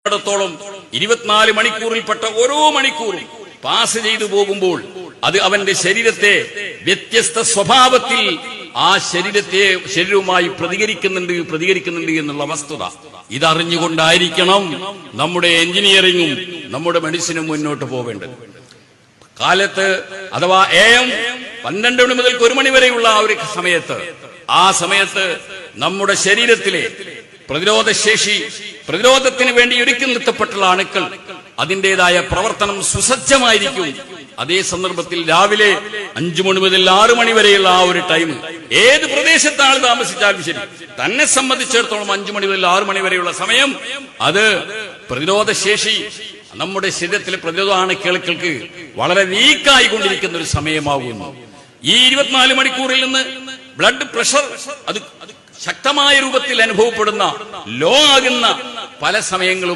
സംബന്ധിച്ചിടത്തോളം 24 മണിക്കൂറിൽപ്പെട്ട ഓരോ മണിക്കൂറും പാസ് ചെയ്തു പോകുമ്പോൾ അത് അവന്റെ ശരീരത്തെ വ്യത്യസ്ത സ്വഭാവത്തിൽ ആ ശരീരവുമായി പ്രതികരിക്കുന്നുണ്ട് എന്നുള്ള വസ്തുത ഇതറിഞ്ഞുകൊണ്ടായിരിക്കണം നമ്മുടെ എഞ്ചിനീയറിംഗും നമ്മുടെ മെഡിസിനും മുന്നോട്ട് പോവേണ്ടത്. കാലത്ത് അഥവാ AM 12 മണി മുതൽ 1 മണി വരെയുള്ള ആ സമയത്ത് നമ്മുടെ ശരീരത്തിലെ പ്രതിരോധത്തിന് വേണ്ടി ഒരുക്കി നിർത്തപ്പെട്ടുള്ള അണുക്കൾ അതിൻ്റെതായ പ്രവർത്തനം സുസജ്ജമായിരിക്കും. അതേ സന്ദർഭത്തിൽ രാവിലെ 5 മണി മുതൽ 6 മണി വരെയുള്ള ആ ഒരു ടൈം ഏത് പ്രദേശത്താണ് താമസിച്ചാലും ശരി, തന്നെ സംബന്ധിച്ചിടത്തോളം 5 മണി മുതൽ 6 മണി വരെയുള്ള സമയം അത് പ്രതിരോധശേഷി നമ്മുടെ ശരീരത്തിലെ പ്രതിരോധ അണുക്കൾക്ക് വളരെ വീക്കായിക്കൊണ്ടിരിക്കുന്ന ഒരു സമയമാകുന്നു. ഈ 24 മണിക്കൂറിൽ നിന്ന് ബ്ലഡ് പ്രഷർ അത് ശക്തമായ രൂപത്തിൽ അനുഭവപ്പെടുന്ന ലോ ആകുന്ന പല സമയങ്ങളും